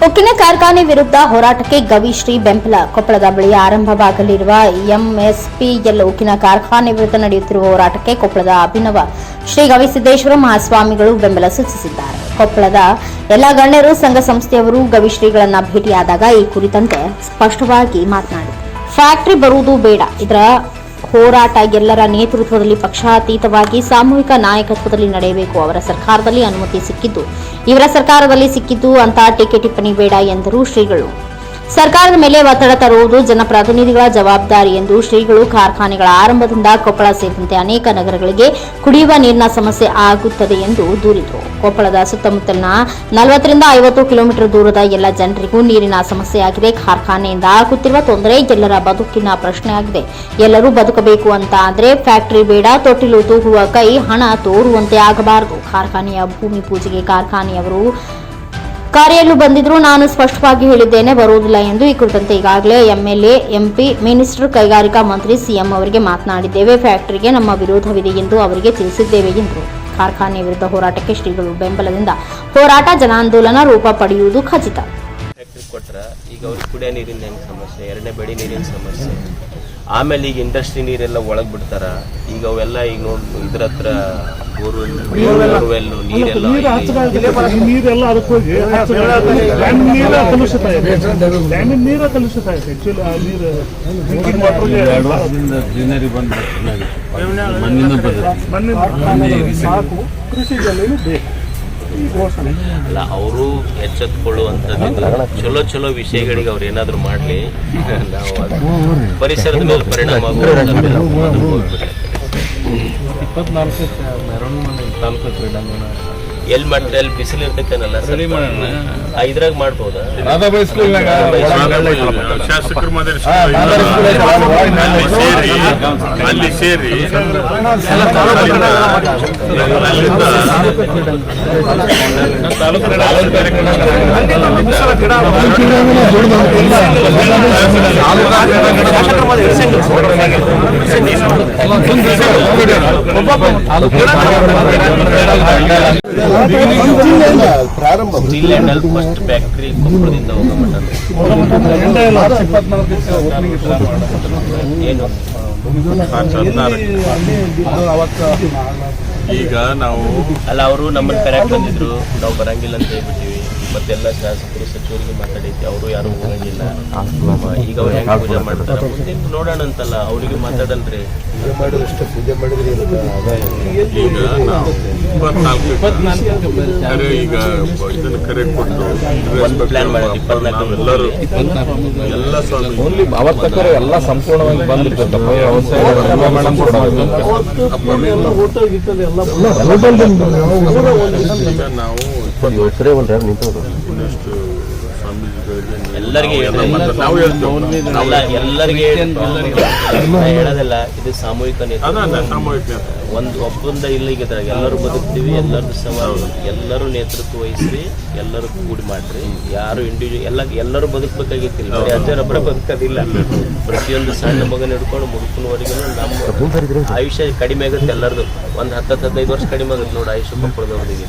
ಉಕ್ಕಿನ ಕಾರ್ಖಾನೆ ವಿರುದ್ಧ ಹೋರಾಟಕ್ಕೆ ಗವಿಶ್ರೀ ಬೆಂಬಲ. ಕೊಪ್ಪಳದ ಬಳಿ ಆರಂಭವಾಗಲಿರುವ ಎಂಎಸ್ಪಿಎಲ್ ಉಕ್ಕಿನ ಕಾರ್ಖಾನೆ ವಿರುದ್ಧ ನಡೆಯುತ್ತಿರುವ ಹೋರಾಟಕ್ಕೆ ಕೊಪ್ಪಳದ ಅಭಿನವ ಶ್ರೀ ಗವಿಸಿದ್ದೇಶ್ವರ ಮಹಾಸ್ವಾಮಿಗಳು ಬೆಂಬಲ ಸೂಚಿಸಿದ್ದಾರೆ. ಕೊಪ್ಪಳದ ಎಲ್ಲ ಗಣ್ಯರು, ಸಂಘ ಸಂಸ್ಥೆಯವರು ಗವಿಶ್ರೀಗಳನ್ನ ಭೇಟಿಯಾದಾಗ ಈ ಕುರಿತಂತೆ ಸ್ಪಷ್ಟವಾಗಿ ಮಾತನಾಡಿದರು. ಫ್ಯಾಕ್ಟರಿ ಬರುವುದು ಬೇಡ, ಇದರ ಹೋರಾಟ ಎಲ್ಲರ ನೇತೃತ್ವದಲ್ಲಿ ಪಕ್ಷಾತೀತವಾಗಿ ಸಾಮೂಹಿಕ ನಾಯಕತ್ವದಲ್ಲಿ ನಡೆಯಬೇಕು. ಅವರ ಸರ್ಕಾರದಲ್ಲಿ ಅನುಮತಿ ಸಿಕ್ಕಿದ್ದು, ಇವರ ಸರ್ಕಾರದಲ್ಲಿ ಸಿಕ್ಕಿದ್ದು ಅಂತ ಟೀಕೆ ಟಿಪ್ಪಣಿ ಬೇಡ ಎಂದರು ಶ್ರೀಗಳು. ಸರ್ಕಾರದ ಮೇಲೆ ಒತ್ತಡ ತರುವುದು ಜನಪ್ರತಿನಿಧಿಗಳ ಜವಾಬ್ದಾರಿ ಎಂದು ಶ್ರೀಗಳು ಕಾರ್ಖಾನೆಗಳ ಆರಂಭದಿಂದ ಕೊಪ್ಪಳ ಸೇರಿದಂತೆ ಅನೇಕ ನಗರಗಳಿಗೆ ಕುಡಿಯುವ ನೀರಿನ ಸಮಸ್ಯೆ ಆಗುತ್ತದೆ ಎಂದು ದೂರಿದರು. ಕೊಪ್ಪಳದ ಸುತ್ತಮುತ್ತಲಿನ 40 ರಿಂದ 50 ಕಿಲೋಮೀಟರ್ ದೂರದ ಎಲ್ಲ ಜನರಿಗೂ ನೀರಿನ ಸಮಸ್ಯೆಯಾಗಿದೆ. ಕಾರ್ಖಾನೆಯಿಂದ ಆಗುತ್ತಿರುವ ತೊಂದರೆ ಎಲ್ಲರ ಬದುಕಿನ ಪ್ರಶ್ನೆಯಾಗಿದೆ. ಎಲ್ಲರೂ ಬದುಕಬೇಕು ಅಂತ ಆದರೆ ಫ್ಯಾಕ್ಟರಿ ಬೇಡ, ತೊಟ್ಟಿಲು ತೂಗುವ ಕೈ ಹಣ ತೋರುವಂತೆ ಆಗಬಾರದು. ಕಾರ್ಖಾನೆಯ ಭೂಮಿ ಪೂಜೆಗೆ ಕಾರ್ಖಾನೆಯವರು ಕರೆಯಲು ಬಂದಿದ್ರು. ನಾನು ಸ್ಪಷ್ಟವಾಗಿ ಹೇಳಿದ್ದೇನೆ, ಬರುವುದಿಲ್ಲ ಎಂದು. ಈ ಕುರಿತಂತೆ ಈಗಾಗಲೇ ಎಂಎಲ್ಎ, ಎಂಪಿ, ಮಿನಿಸ್ಟರ್, ಕೈಗಾರಿಕಾ ಮಂತ್ರಿ, ಸಿಎಂ ಅವರಿಗೆ ಮಾತನಾಡಿದ್ದೇವೆ. ಫ್ಯಾಕ್ಟರಿಗೆ ನಮ್ಮ ವಿರೋಧವಿದೆ ಎಂದು ಅವರಿಗೆ ತಿಳಿಸಿದ್ದೇವೆ ಎಂದರು. ಕಾರ್ಖಾನೆ ವಿರುದ್ಧ ಹೋರಾಟಕ್ಕೆ ಶ್ರೀಗಳು ಬೆಂಬಲದಿಂದ ಹೋರಾಟ ಜನಾಂದೋಲನ ರೂಪ ಪಡೆಯುವುದು ಖಚಿತ. ಈಗ ಅವ್ರಿಗೆ ಕುಡಿಯೋ ನೀರಿನ ಸಮಸ್ಯೆ, ಎರಡನೇ ಬೆಳೆ ನೀರಿನ ಸಮಸ್ಯೆ, ಆಮೇಲೆ ಈಗ ಇಂಡಸ್ಟ್ರಿ ನೀರೆಲ್ಲ ಒಳಗ್ ಬಿಡ್ತಾರ. ಈಗ ಅವೆಲ್ಲ ಈಗ ನೋಡಿ ಇದ್ರ ಹತ್ರ ಬೋರ್ವೆಲ್ ನೀರೆಲ್ಲ ನೀರೆಲ್ಲ ಅದಕ್ಕೆ ಹೋಗಿ ನೀರ ಕಲುಷಿತ ಇದೆ. ಡ್ಯಾಮಿನ ನೀರ ಕಲುಷಿತ ಇದೆ. ಆಕ್ಚುಲಿ ಆ ನೀರು ಮಣ್ಣಿನ ಸಾಕು, ಕೃಷಿ ಜಮೀನು ಬೇಕು. ಅಲ್ಲ, ಅವರು ಎಚ್ಚೆತ್ಕೊಳ್ಳುವಂಥದ್ದು ಚಲೋ ವಿಷಯಗಳಿಗೆ ಅವ್ರು ಏನಾದ್ರು ಮಾಡ್ಲಿ, ನಾವು ಪರಿಸರದ ಮೇಲೆ ಪರಿಣಾಮ ಎಲ್ಲಿ ಮಾಡ್ತಾರೆ, ಅಲ್ಲಿ ಬಿಸಿಲು ಇರ್ತೈತೇನಲ್ಲ, ಇದ್ರಾಗ ಮಾಡ್ಬೋದಾ? ಅಲ್ಲಿ ಸೇರಿ ಪ್ರಾರಂಭ ಫಸ್ಟ್ ಫ್ಯಾಕ್ಟರಿ ಕೊಪ್ಪಳದಿಂದ ಏನು ಈಗ ನಾವು ಅಲ್ಲ, ಅವರು ನಮ್ಮನ್ನು ಕರೆಕ್ಟ್ ಬಂದಿದ್ರು, ನಾವು ಬರಂಗಿಲ್ಲ ಅಂತ ಹೇಳ್ಬಿಟ್ಟಿವಿ. ಮತ್ತೆಲ್ಲ ಶಾಸಕರು, ಸಚಿವರಿಗೆ ಮಾತಾಡೈತಿ, ಅವರು ಯಾರು ಹೋಗಂಗಿಲ್ಲ. ಈಗ ಅವ್ರು ಹೆಂಗೆ ಪೂಜೆ ಮಾಡ್ತಾರೆ ನೋಡೋಣ ಅಂತಲ್ಲ, ಅವರಿಗೆ ಮಾತಾಡಲ್ರಿ. ಪೂಜೆ ಮಾಡಿದ್ರೆ ಈಗ ನಾವು 24 ಈಗ ಇದನ್ನು ಕರೆ ಕೊಟ್ಟು ಪ್ಲಾನ್ ಮಾಡಿದ್ವಿ. 24 ಎಲ್ಲರೂ ಎಲ್ಲ ಸ್ವಾಮಿ ಅವತ್ತಕ್ಕರೆ ಎಲ್ಲ ಸಂಪೂರ್ಣವಾಗಿ ಬಂದಿರ್ತದೆ. ನಾವು ಎಲ್ಲರಿಗೆ ಎಲ್ಲರಿಗೆ ಹೇಳೋದಿಲ್ಲ. ಇದು ಸಾಮೂಹಿಕ ಒಂದು ಒಪ್ಪಂದ ಇಲ್ಲ. ಈಗ ಎಲ್ಲರೂ ಬದುಕ್ತೀವಿ, ಎಲ್ಲರದ್ದು ಸವಾಲು, ಎಲ್ಲರೂ ನೇತೃತ್ವ ವಹಿಸಿ, ಎಲ್ಲರೂ ಕೂಡಿ ಮಾಡ್ರಿ. ಯಾರು ಇಂಡಿವಿಜುವಲ್ ಎಲ್ಲರೂ ಬದುಕಬೇಕಾಗಿತ್ತಿಲ್ಲ, ಅಜ್ಜರೊಬ್ಬರ ಬದುಕೋದಿಲ್ಲ. ಪ್ರತಿಯೊಂದು ಸಣ್ಣ ಮಗನ ಹಿಡ್ಕೊಂಡು ಮುದುಕನವರೆಗೂ ನಮ್ಮ ಆಯುಷ್ಯ ಕಡಿಮೆ ಆಗುತ್ತೆ. ಎಲ್ಲರದು ಒಂದು 10-15 ವರ್ಷ ಕಡಿಮೆ ಆಗುತ್ತೆ ನೋಡಿ ಆಯುಷ್ಯ ಕೊಪ್ಪಳದವ್ರಿಗೆ.